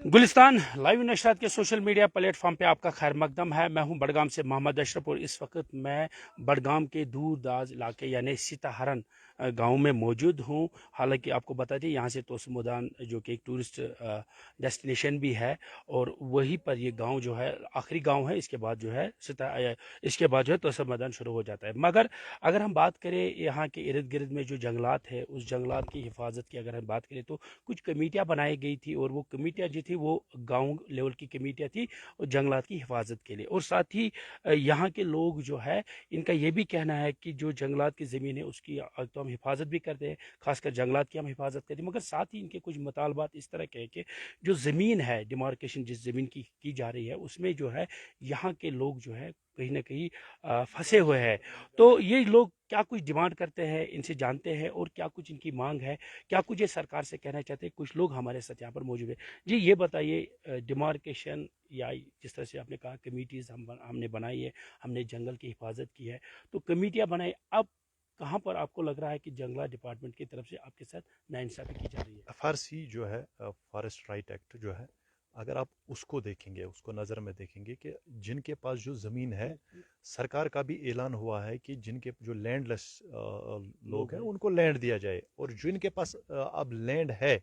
Gulistan live नशरात के social media platform पे आपका खैर मकदम है। मैं हूं बडगाम से मोहम्मद अशरफ और इस वक्त मैं बडगाम के दूर दाज इलाके यानी सीताहरन गांव में मौजूद हूं। हालांकि आपको बता दें यहाँ से तोश मैदान जो कि एक टूरिस्ट डेस्टिनेशन भी है और वहीं पर ये गांव जो है आखिरी गांव है। इसके बाद जो है इसके बाद जो है तोश मैदान शुरू हो जाता है। मगर अगर हम बात करें यहाँ के इर्द गिर्द में जो जंगलात है उस जंगलात की हिफाजत की अगर हम बात करें तो कुछ कमेटियां बनाई गई थी और वो कमेटियां जो थी वो गांव लेवल की कमेटियां थी और जंगलात की हिफाजत के लिए। और साथ ही यहाँ के लोग जो है इनका ये भी कहना है कि जो जंगलात की ज़मीन है उसकी तो हम हिफाजत भी करते हैं, खासकर जंगलात की हम हिफाजत करते हैं। मगर साथ ही इनके कुछ मुतालबात इस तरह के हैं कि जो ज़मीन है डिमार्केशन जिस ज़मीन की जा रही है उसमें जो है यहाँ के लोग जो है कहीं ना कहीं फंसे हुए हैं। तो ये लोग क्या कुछ डिमांड करते हैं इनसे जानते हैं और क्या कुछ इनकी मांग है, क्या कुछ ये सरकार से कहना चाहते हैं। कुछ लोग हमारे साथ यहाँ पर मौजूद है। जी ये बताइए, डिमार्केशन या जिस तरह से आपने कहा कमेटीज हमने बनाई है, हमने जंगल की हिफाजत की है, तो कमेटियां बनाई, अब कहाँ पर आपको लग रहा है कि जंगला डिपार्टमेंट की तरफ से आपके साथ नाइंसाफी की जा रही है? FRC जो है, फॉरेस्ट राइट एक्ट जो है, अगर आप उसको देखेंगे, उसको नज़र में देखेंगे कि जिनके पास जो ज़मीन है, सरकार का भी ऐलान हुआ है कि जिनके जो लैंडलेस लोग हैं उनको लैंड दिया जाए। और जिनके पास अब लैंड है,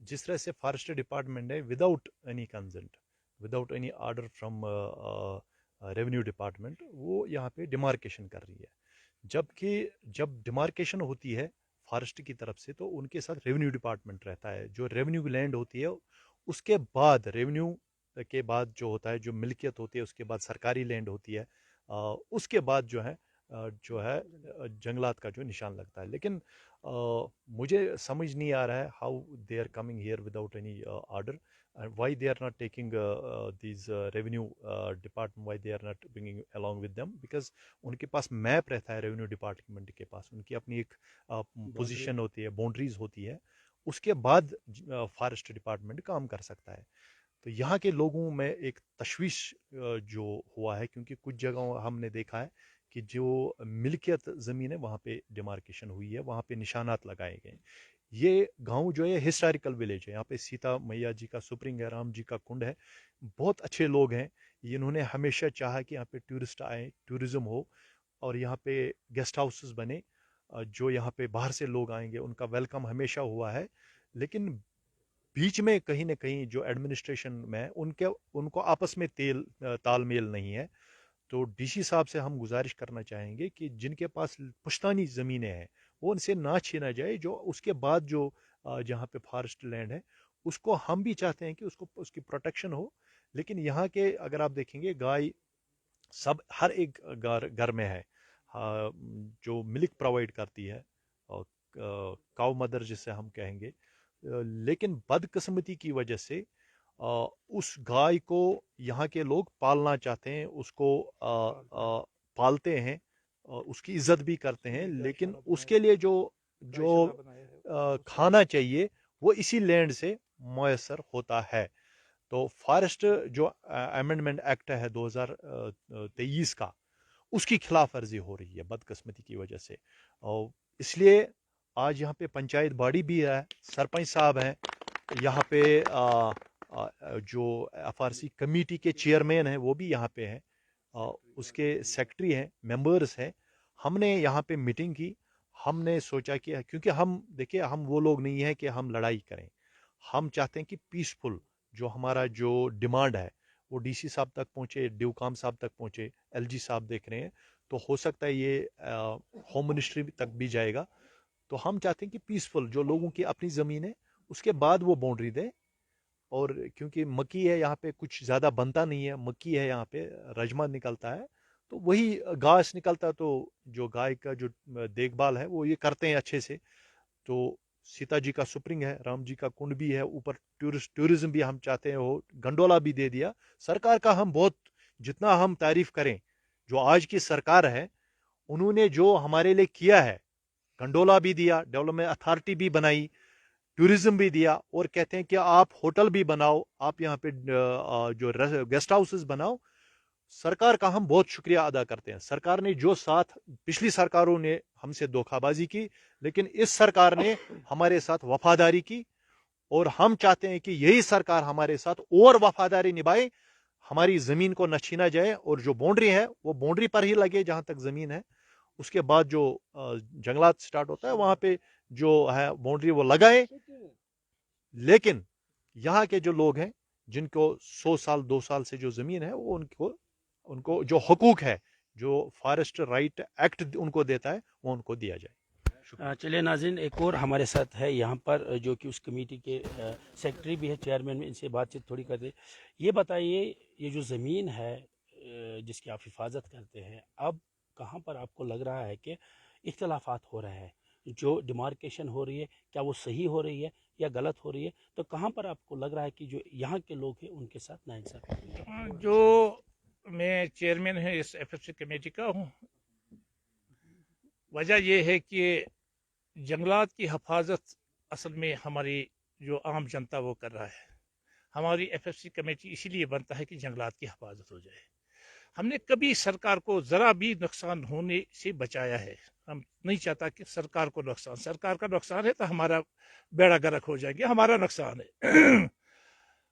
जिस तरह से फॉरेस्ट डिपार्टमेंट है, without any consent, without any order from revenue department, वो यहाँ पे डिमार्केशन कर रही है। जबकि जब डिमार्केशन होती है फॉरेस्ट की तरफ से तो उनके साथ रेवेन्यू डिपार्टमेंट रहता है। जो रेवेन्यू लैंड होती है उसके बाद रेवेन्यू के बाद जो होता है, जो मिल्कियत होती है, उसके बाद सरकारी लैंड होती है, उसके बाद जो है जंगलात का जो निशान लगता है। लेकिन मुझे समझ नहीं आ रहा है how they are coming here without any order, and why they are not taking these revenue department, why they are not bringing along with them, because उनके पास मैप रहता है रेवेन्यू डिपार्टमेंट के पास, उनकी अपनी एक पोजीशन होती है, बाउंड्रीज होती है, उसके बाद फॉरेस्ट डिपार्टमेंट काम कर सकता है। तो यहाँ के लोगों में एक तशवीश जो हुआ है, क्योंकि कुछ जगहों हमने देखा है कि जो मिल्कियत ज़मीन है वहाँ पे डिमार्केशन हुई है, वहाँ पे निशानात लगाए गए। ये गांव जो है हिस्टोरिकल विलेज है, यहाँ पे सीता मैया जी का सुप्रिंग है, राम जी का कुंड है, बहुत अच्छे लोग हैं। इन्होंने हमेशा चाहा कि यहाँ पे टूरिस्ट आए, टूरिज्म हो और यहाँ पे गेस्ट हाउसेस बने, जो यहाँ पे बाहर से लोग आएंगे उनका वेलकम हमेशा हुआ है। लेकिन बीच में कहीं ना कहीं जो एडमिनिस्ट्रेशन में उनको आपस में तालमेल नहीं है। तो डीसी साहब से हम गुजारिश करना चाहेंगे कि जिनके पास पुश्तैनी ज़मीनें हैं वो उनसे ना छीना जाए, जो उसके बाद जो जहाँ पे फॉरेस्ट लैंड है उसको हम भी चाहते हैं कि उसको उसकी प्रोटेक्शन हो। लेकिन यहाँ के अगर आप देखेंगे गाय सब हर एक घर में है, जो मिल्क प्रोवाइड करती है, और काउ मदर जिसे हम कहेंगे। लेकिन बदकिस्मती की वजह से उस गाय को यहाँ के लोग पालना चाहते हैं, उसको पालते हैं, उसकी इज्जत भी करते हैं, लेकिन उसके लिए जो जो खाना चाहिए वो इसी लैंड से मैसर होता है। तो फॉरेस्ट जो अमेंडमेंट एक्ट है 2023 का, उसकी खिलाफ वर्जी हो रही है बदकिस्मती की वजह से। और इसलिए आज यहाँ पे पंचायत बॉडी भी है, सरपंच साहब हैं यहाँ पे, जो FRC कमेटी के चेयरमैन हैं वो भी यहाँ पे हैं, उसके सेक्रेटरी हैं, मेंबर्स हैं। हमने यहाँ पे मीटिंग की, हमने सोचा कि क्योंकि हम देखिए हम वो लोग नहीं हैं कि हम लड़ाई करें, हम चाहते हैं कि पीसफुल जो हमारा जो डिमांड है वो DC साहब तक पहुँचे, ड्यूकाम साहब तक पहुँचे, LG साहब देख रहे हैं, तो हो सकता है ये होम मिनिस्ट्री तक भी जाएगा। तो हम चाहते हैं कि पीसफुल जो लोगों की अपनी ज़मीन है उसके बाद वो बाउंड्री दे। और क्योंकि मक्की है यहाँ पे, कुछ ज़्यादा बनता नहीं है, मक्की है यहाँ पे, रजमा निकलता है, तो वही घास निकलता, तो जो गाय का जो देखभाल है वो ये करते हैं अच्छे से। तो सीता जी का सुप्रिंग है, राम जी का कुंड भी है, ऊपर टूरिज्म भी हम चाहते हैं हो, गंडोला भी दे दिया सरकार का। हम बहुत जितना हम तारीफ करें जो आज की सरकार है, उन्होंने जो हमारे लिए किया है, गंडोला भी दिया, डेवलपमेंट अथॉरिटी भी बनाई, टूरिज्म भी दिया, और कहते हैं कि आप होटल भी बनाओ, आप यहाँ पे जो गेस्ट हाउसेस बनाओ। सरकार का हम बहुत शुक्रिया अदा करते हैं। सरकार ने जो साथ, पिछली सरकारों ने हमसे धोखाबाजी की, लेकिन इस सरकार ने हमारे साथ वफादारी की, और हम चाहते हैं कि यही सरकार हमारे साथ और वफादारी निभाए, हमारी जमीन को न छीना जाए, और जो बाउंड्री है वो बाउंड्री पर ही लगे जहां तक जमीन है। उसके बाद जो जंगलात स्टार्ट होता है वहां पे जो है बाउंड्री वो लगाए, लेकिन यहाँ के जो लोग हैं जिनको 100 साल 2 साल से जो जमीन है वो उनको जो हकूक है, जो फॉरेस्ट राइट एक्ट उनको देता है, वो उनको दिया जाए। चलिए नाज़रीन, एक और हमारे साथ है यहाँ पर जो कि उस कमेटी के सेक्रेटरी भी है, चेयरमैन में, इनसे बातचीत थोड़ी करते। ये बताइए, ये जो ज़मीन है जिसकी आप हिफाजत करते हैं, अब कहाँ पर आपको लग रहा है कि इख्तलाफात हो रहे हैं, जो डिमार्केशन हो रही है क्या वो सही हो रही है या गलत हो रही है, तो कहाँ पर आपको लग रहा है कि जो यहाँ के लोग हैं उनके साथ नाइंसाफी हो रही है? जो मैं चेयरमैन है इस एफएफसी कमेटी का हूँ, वजह यह है कि जंगलात की हिफाजत असल में हमारी जो आम जनता वो कर रहा है। हमारी एफएफसी कमेटी इसीलिए बनता है कि जंगलात की हिफाजत हो जाए। हमने कभी सरकार को ज़रा भी नुकसान होने से बचाया है। हम नहीं चाहता कि सरकार को नुकसान, सरकार का नुकसान है तो हमारा बेड़ा गर्क हो जाएंगे, हमारा नुकसान है।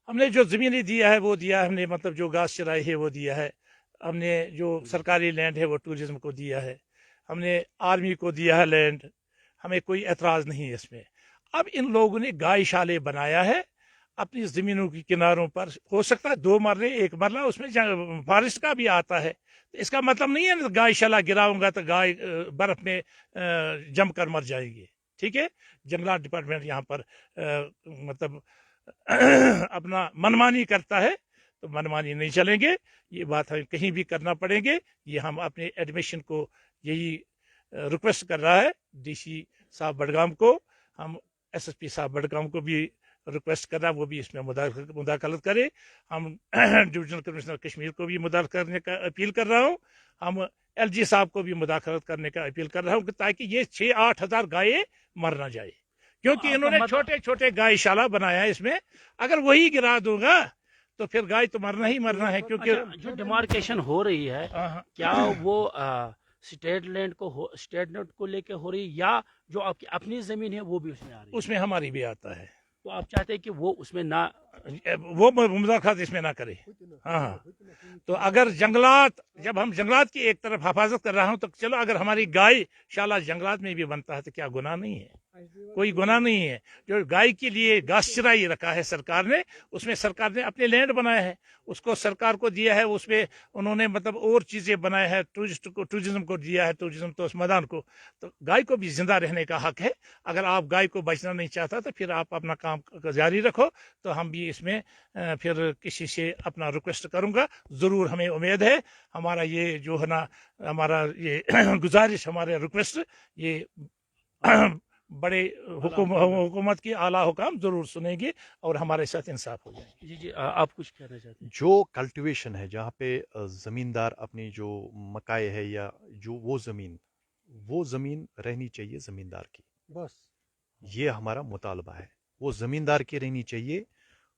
हमने जो ज़मीनें दिया है वो दिया है, हमने मतलब जो घास चराई है वो दिया है, हमने जो सरकारी लैंड है वो टूरिज्म को दिया है, हमने आर्मी को दिया है लैंड, हमें कोई एतराज़ नहीं है इसमें। अब इन लोगों ने गौशाले बनाया है अपनी ज़मीनों के किनारों पर, हो सकता है 2 मरले 1 मरला उसमें फॉरेस्ट का भी आता है, तो इसका मतलब नहीं है गौशाला गिराऊंगा तो गाय बर्फ में जम कर मर जाएंगे। ठीक है, जंगलात डिपार्टमेंट यहाँ पर मतलब अपना मनमानी करता है, तो मनमानी नहीं चलेंगे, ये बात हमें कहीं भी करना पड़ेंगे। ये हम अपने एडमिशन को यही रिक्वेस्ट कर रहा है डीसी साहब बडगाम को, हम एसएसपी साहब बडगाम को भी रिक्वेस्ट कर रहा है वो भी इसमें मुदाखलत करे। हम डिविजनल कमिश्नर कश्मीर को भी मुदाखलत करने का अपील कर रहा हूँ, हम एलजी साहब को भी मुदाखलत करने का अपील कर रहा हूँ, ताकि ये 6-8 हज़ार गायें मर ना जाए, क्योंकि इन्होंने छोटे छोटे गौशाला बनाया है इसमें। अगर वही गिरा दूंगा तो फिर गाय तो मरना ही मरना है। क्योंकि जो डिमार्केशन हो रही है क्या वो स्टेट लैंड को स्टेट लैंड को लेके हो रही है या जो आपकी अपनी जमीन है वो भी उसमें आ रही है? उसमें हमारी भी आता है, तो आप चाहते हैं कि वो उसमें ना, वो मुदाखलत इसमें ना करे। हाँ, तो अगर जंगलात, जब हम जंगलात की एक तरफ हिफाजत कर रहा हूँ, तो चलो अगर हमारी गाय शाला जंगलात में भी बनता है तो क्या गुनाह नहीं है? कोई गुनाह नहीं है। जो गाय के लिए घास चराई रखा है सरकार ने, उसमें सरकार ने अपने लैंड बनाया है, उसको सरकार को दिया है, उसमें उन्होंने मतलब और चीजें बनाए हैं, टूरिज्म को दिया है, टूरिज्म तो उस मैदान को, तो गाय को भी जिंदा रहने का हक है। अगर आप गाय को बचना नहीं चाहता तो फिर आप अपना काम जारी रखो, तो हम भी इसमें फिर किसी से अपना रिक्वेस्ट करूंगा। जरूर हमें उम्मीद है हमारा ये जो है ना, हमारा ये गुजारिश, हमारे रिक्वेस्ट ये बड़े हुकूमत की आला हुकाम जरूर सुनेंगे और हमारे साथ इंसाफ हो जाएंगे। जी जी, आप कुछ कहना चाहते हैं? जो कल्टीवेशन है, जहाँ पे ज़मींदार अपनी जो मकाई है या जो वो ज़मीन रहनी चाहिए ज़मींदार की, बस ये हमारा मुतालबा है, वो ज़मींदार की रहनी चाहिए।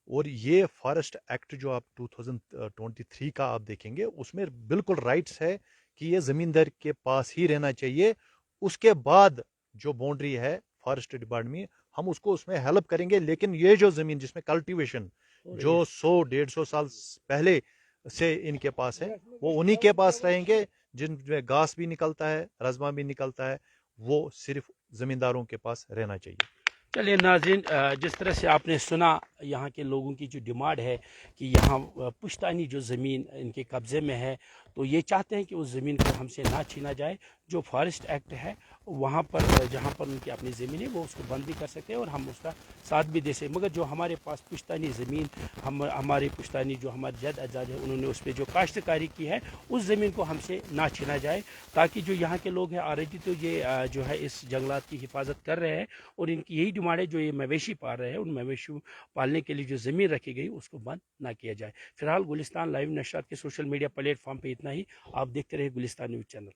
और ये फॉरेस्ट एक्ट जो आप 2023 का आप देखेंगे, उसमें बिल्कुल राइट्स है कि ये ज़मींदार के पास ही रहना चाहिए। उसके बाद जो बाउंड्री है फॉरेस्ट डिपार्टमेंट में, हम उसको उसमें हेल्प करेंगे, लेकिन ये जो ज़मीन जिसमें कल्टीवेशन जो 100-150 साल पहले से इनके पास है, वो उन्हीं के पास रहेंगे। जिनमें घास भी निकलता है, रजमा भी निकलता है, वो सिर्फ ज़मींदारों के पास रहना चाहिए। चलिए नाज़रीन, जिस तरह से आपने सुना यहाँ के लोगों की जो डिमांड है कि यहाँ पुश्तैनी जो ज़मीन इनके कब्ज़े में है, तो ये चाहते हैं कि उस ज़मीन को हमसे ना छीना जाए। जो फॉरेस्ट एक्ट है वहाँ पर जहाँ पर उनकी अपनी ज़मीन है वो उसको बंद भी कर सकते हैं और हम उसका साथ भी दे सकते, मगर जो हमारे पास पुश्तैनी ज़मीन, हमारे पुश्तैनी जो हमारे जद अजाद है उन्होंने उस पर जो काश्तकारी की है उस ज़मीन को हमसे ना छीना जाए, ताकि जो यहाँ के लोग हैं ऑलरेडी तो ये जो है इस जंगलात की हिफाजत कर रहे हैं और इनकी यही डिमांड है, जो ये मवेशी पाल रहे हैं उन मवेशी पालने के लिए जो ज़मीन रखी गई उसको बंद ना किया जाए। फिलहाल गुलिस्तान लाइव नशरात के सोशल मीडिया प्लेटफॉर्म पर इतना ही। आप देखते रहे गुलिस्तान न्यूज़ चैनल।